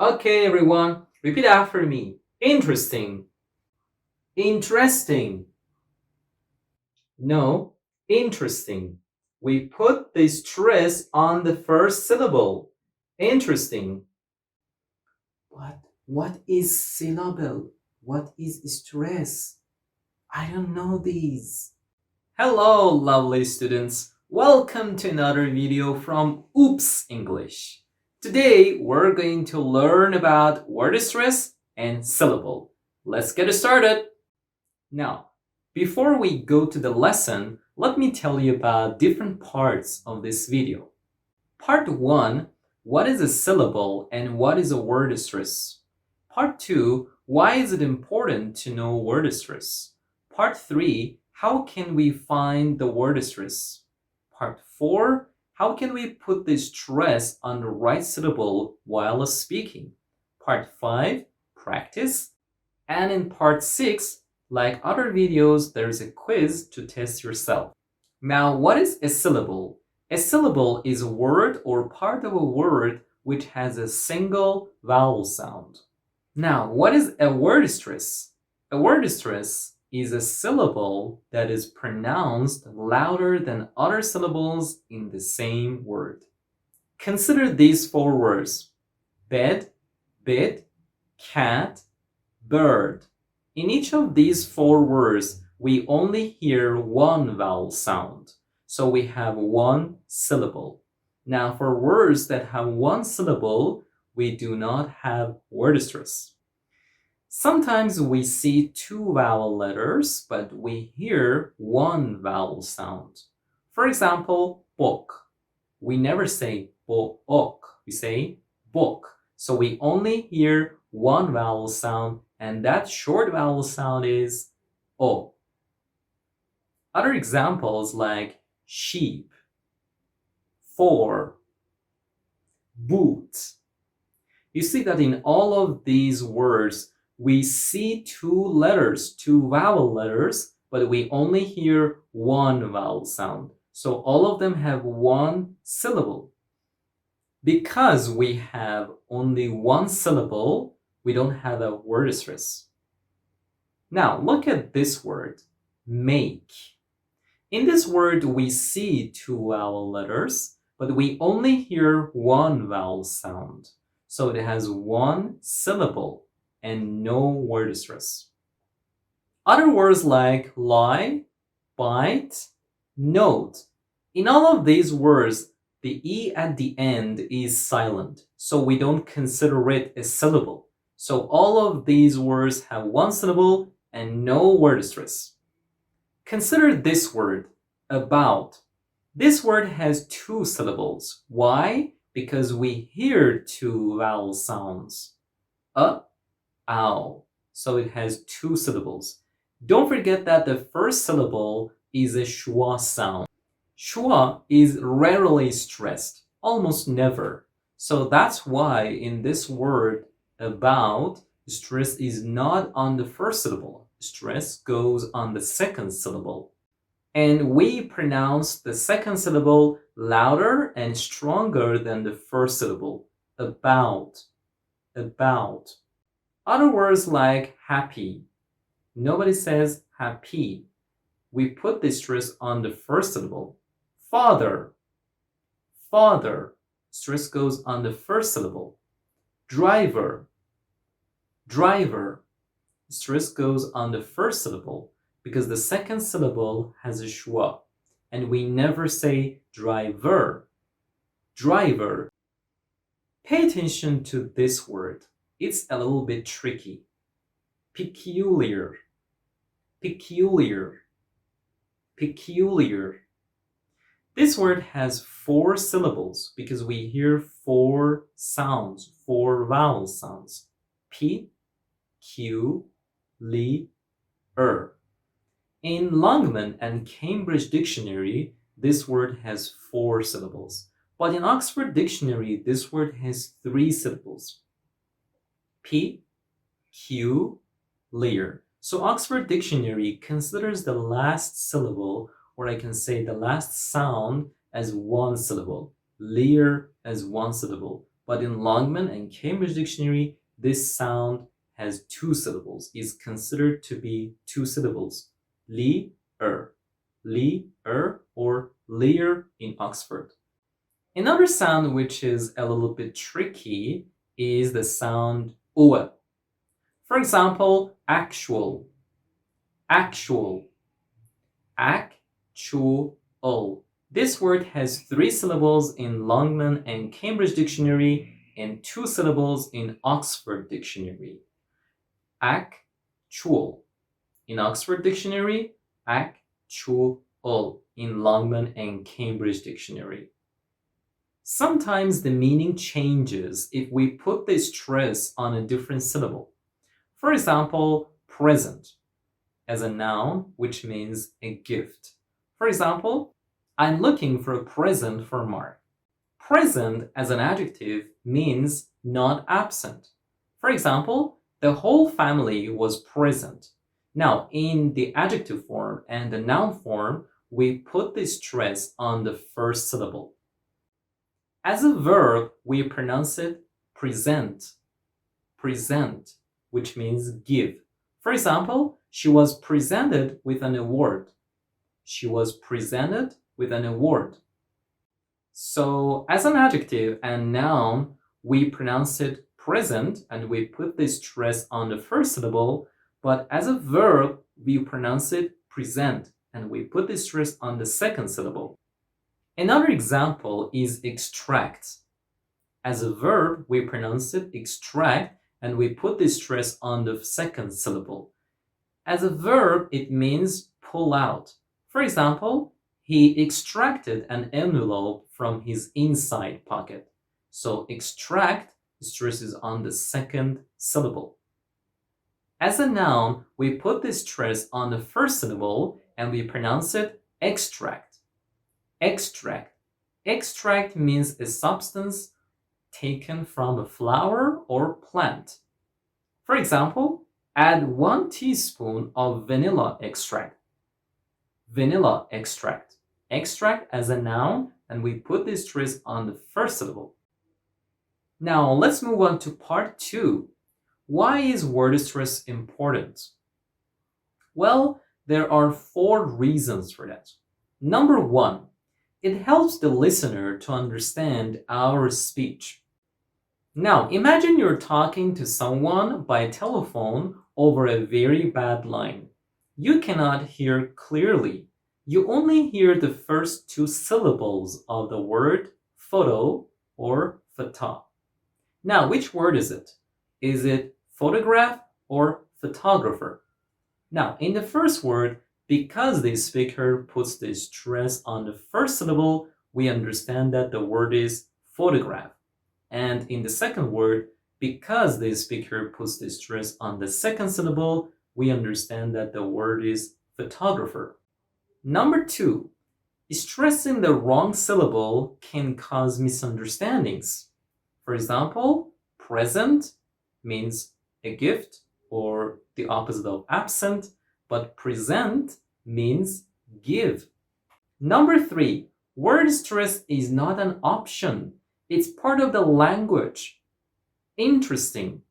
Okay, everyone, repeat after me. Interesting. Interesting. No, interesting. We put the stress on the first syllable. Interesting. What is syllable? What is stress? I don't know these. Hello, lovely students. Welcome to another video from Oops English. Today, we're going to learn about word stress and syllable. Let's get started. Now, before we go to the lesson, let me tell you about different parts of this video. Part 1, what is a syllable and what is a word stress? Part 2, why is it important to know word stress? Part 3, how can we find the word stress? Part 4, how can we put the stress on the right syllable while speaking? Part 5, practice. And in part 6, like other videos, there is a quiz to test yourself. Now, what is a syllable? A syllable is a word or part of a word which has a single vowel sound. Now, what is a word stress? A word stress is a syllable that is pronounced louder than other syllables in the same word. Consider these 4 words: bed, bid, cat, bird. In each of these 4 words, we only hear one vowel sound. So we have one syllable. Now, for words that have one syllable, we do not have word stress. Sometimes we see 2 vowel letters, but we hear one vowel sound. For example, book. We never say book, we say book. So we only hear one vowel sound, and that short vowel sound is O. Other examples like sheep, for, boot. You see that in all of these words, we see 2 vowel letters, but we only hear one vowel sound. So all of them have one syllable. Because we have only one syllable, we don't have a word stress. Now, look at this word, make. In this word, we see 2 vowel letters, but we only hear one vowel sound. So it has one syllable and no word stress. Other words like lie, bite, note. In all of these words, the E at the end is silent, so we don't consider it a syllable. So all of these words have one syllable and no word stress. Consider this word, about. This word has 2 syllables. Why? Because we hear 2 vowel sounds. Ow. So it has 2 syllables. Don't forget that the first syllable is a schwa sound. Schwa is rarely stressed, almost never. So that's why in this word, about, stress is not on the first syllable. Stress goes on the second syllable. And we pronounce the second syllable louder and stronger than the first syllable. About. About. Other words like happy. Nobody says happy. We put the stress on the first syllable. Father. Father. Stress goes on the first syllable. Driver. Driver. Stress goes on the first syllable because the second syllable has a schwa, and we never say driver. Driver. Pay attention to this word. It's a little bit tricky. Peculiar. Peculiar. Peculiar. This word has 4 syllables because we hear 4 sounds, 4 vowel sounds. P, Q, L, R. In Longman and Cambridge Dictionary, this word has 4 syllables. But in Oxford Dictionary, this word has 3 syllables. P, Q, L. So Oxford Dictionary considers the last syllable, or I can say the last sound, as 1 syllable. Lear as 1 syllable. but in Longman and Cambridge Dictionary, this sound has two syllables, is considered to be two syllables. Li-er, or leer in Oxford. Another sound which is a little bit tricky is the sound ue. For example, actual, actual, actual. This word has three syllables in Longman and Cambridge Dictionary and two syllables in Oxford Dictionary. Actual. In Oxford Dictionary, actual. In Longman and Cambridge Dictionary. Sometimes the meaning changes if we put the stress on a different syllable. For example, present as a noun, which means a gift. For example, I'm looking for a present for Mark. Present as an adjective means not absent. For example, the whole family was present. Now, in the adjective form and the noun form, we put the stress on the first syllable. As a verb, we pronounce it present, present, which means give. For example, she was presented with an award. She was presented with an award. So, as an adjective and noun, we pronounce it present and we put the stress on the first syllable, but as a verb, we pronounce it present and we put the stress on the second syllable. Another example is extract. As a verb, we pronounce it extract and we put the stress on the second syllable. As a verb, it means pull out. For example, he extracted an envelope from his inside pocket. So extract stresses on the second syllable. As a noun, we put the stress on the first syllable and we pronounce it extract. Extract. Extract means a substance taken from a flower or plant. For example, add 1 teaspoon of vanilla extract. Vanilla extract. Extract as a noun, and we put the stress on the first syllable. Now, let's move on to part 2. Why is word stress important? Well, there are 4 reasons for that. Number 1, it helps the listener to understand our speech. Now, imagine you're talking to someone by telephone over a very bad line. You cannot hear clearly. You only hear the first 2 syllables of the word photo or phota. Now, which word is it? Is it photograph or photographer? Now, in the first word, because the speaker puts the stress on the first syllable, we understand that the word is photograph. And in the second word, because the speaker puts the stress on the second syllable, we understand that the word is photographer. Number 2, stressing the wrong syllable can cause misunderstandings. For example, present means a gift or the opposite of absent, but present means give. Number 3, word stress is not an option. It's part of the language. Interesting.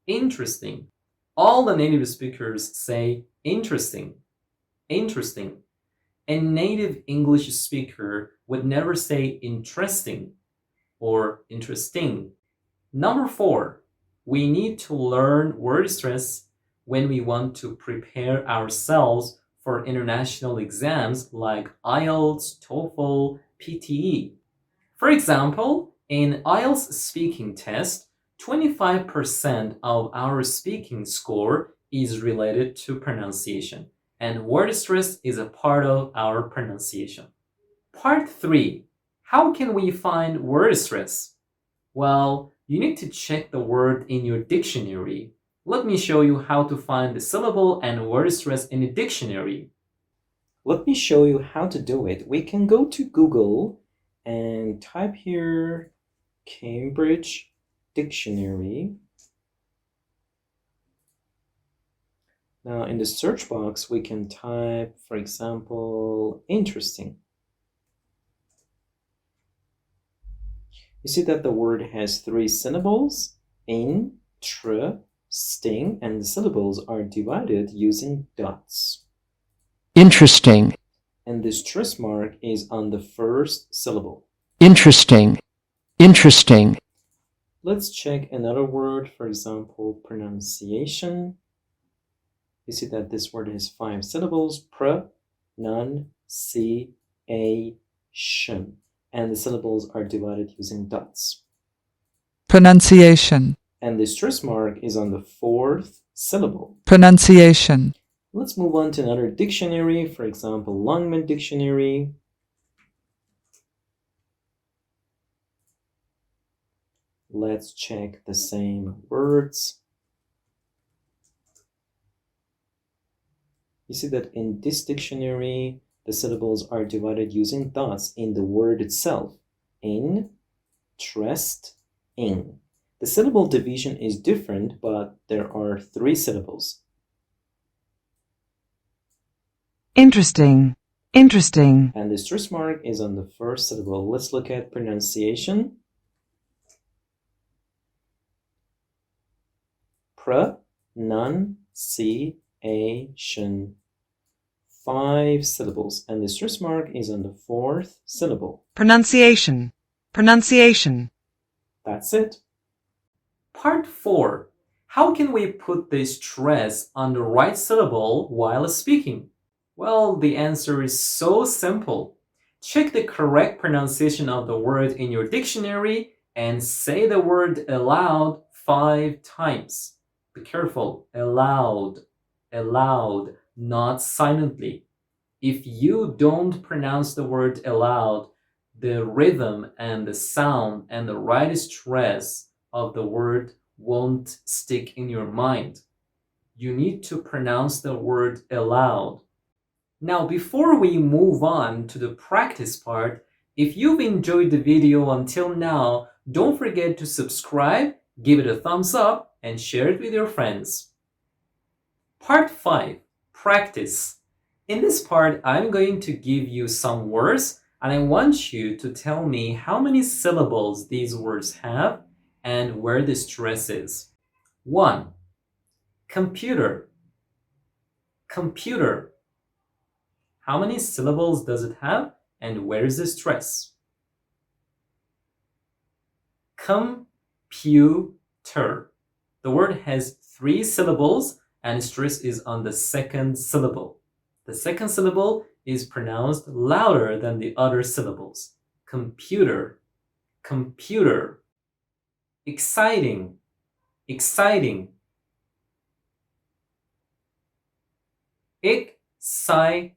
Interesting. All the native speakers say interesting. Interesting. A native English speaker would never say interesting or interesting. Number 4, we need to learn word stress when we want to prepare ourselves for international exams like IELTS, TOEFL, PTE. For example, in IELTS speaking test, 25% of our speaking score is related to pronunciation, and word stress is a part of our pronunciation. Part 3. How can we find word stress? Well, you need to check the word in your dictionary. Let me show you how to find the syllable and word stress in a dictionary. Let me show you how to do it. We can go to Google and type here Cambridge Dictionary. Now in the search box, we can type, for example, interesting. You see that the word has three syllables, in, tr, sting, and the syllables are divided using dots. Interesting. And the stress mark is on the first syllable. Interesting. Interesting. Let's check another word, for example, pronunciation. You see that this word has five syllables, pronunciation, and the syllables are divided using dots. Pronunciation. And the stress mark is on the fourth syllable. Pronunciation. Let's move on to another dictionary, for example, Longman Dictionary. Let's check the same words. You see that in this dictionary, the syllables are divided using dots in the word itself. In, trest, ing. The syllable division is different, but there are three syllables. Interesting. Interesting. And the stress mark is on the first syllable. Let's look at pronunciation. Pronunciation. Five syllables, and the stress mark is on the fourth syllable. Pronunciation. Pronunciation. That's it. Part 4. How can we put the stress on the right syllable while speaking? Well, the answer is so simple. Check the correct pronunciation of the word in your dictionary and say the word aloud 5 times. Be careful, aloud, aloud, not silently. If you don't pronounce the word aloud, the rhythm and the sound and the right stress of the word won't stick in your mind. You need to pronounce the word aloud. Now, before we move on to the practice part, if you've enjoyed the video until now, don't forget to subscribe, give it a thumbs up, and share it with your friends. Part 5. Practice. In this part, I'm going to give you some words, and I want you to tell me how many syllables these words have and where the stress is. 1. Computer. Computer. How many syllables does it have and where is the stress? Computer. The word has 3 syllables and stress is on the second syllable. The second syllable is pronounced louder than the other syllables. Computer. Computer. Exciting. Exciting. Exciting.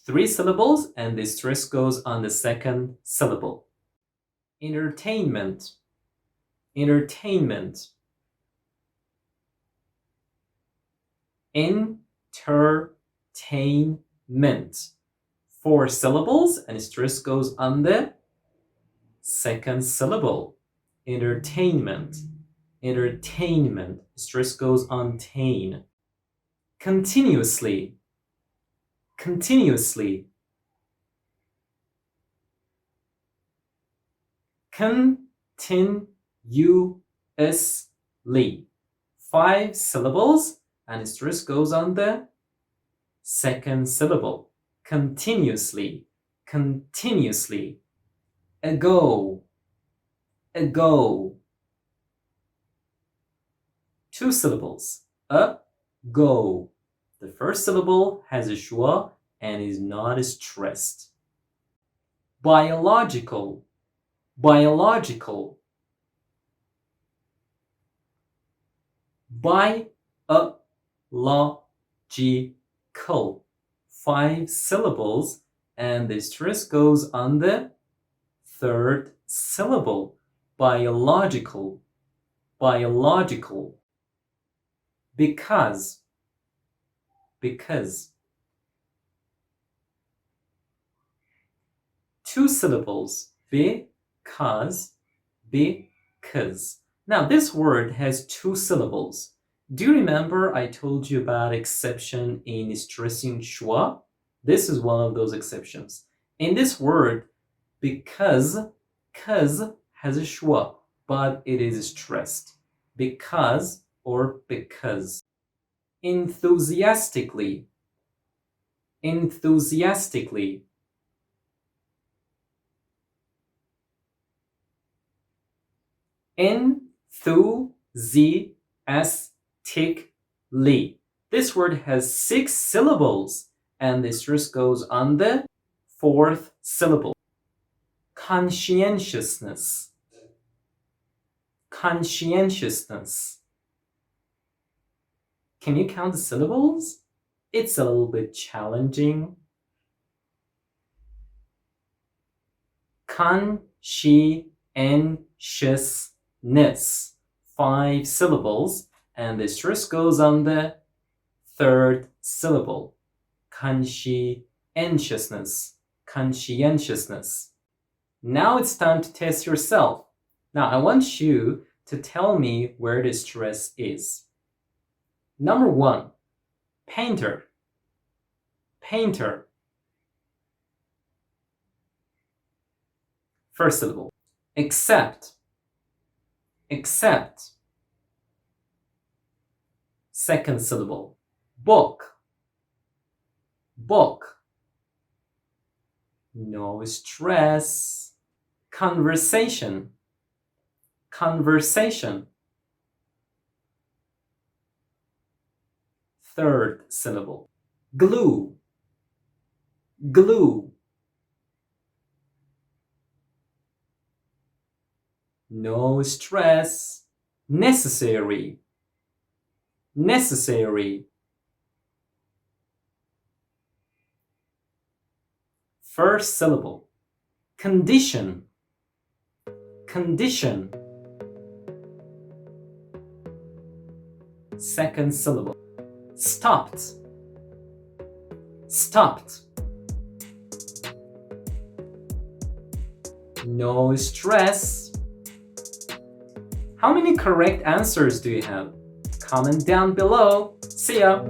3 syllables and the stress goes on the second syllable. Entertainment. Entertainment. Entertainment. 4 syllables and stress goes on the second syllable. Entertainment. Entertainment. Stress goes on tain. Continuously. Continuously. Continuously. 5 syllables and stress goes on the second syllable. Continuously. Continuously. Ago. Ago. 2 syllables. Ago. The first syllable has a schwa and is not stressed. Biological. Biological. Biological. 5 syllables and the stress goes on the third syllable. Biological. Biological. Because. Because. 2 syllables. Because. Because. Now this word has 2 syllables. Do you remember I told you about exception in stressing schwa? This is one of those exceptions. In this word, because, Cause has a schwa, but it is stressed. Because or because. Enthusiastically. Enthusiastically. Enthusiastically. This word has 6 syllables, and the stress goes on the 4th syllable. Conscientiousness. Conscientiousness. Can you count the syllables? It's a little bit challenging. Conscientiousness. 5 syllables, and the stress goes on the 3rd syllable. Conscientiousness. Conscientiousness. Now it's time to test yourself. Now I want you to tell me where the stress is. Number 1, painter. Painter. First syllable. Except. Except. Second syllable. Book. Book. No stress. Conversation. Conversation. Third syllable. Glue. Glue. No stress. Necessary. Necessary. First syllable. Condition. Condition. Second syllable. Stopped. Stopped. No stress. How many correct answers do you have? Comment down below. See ya!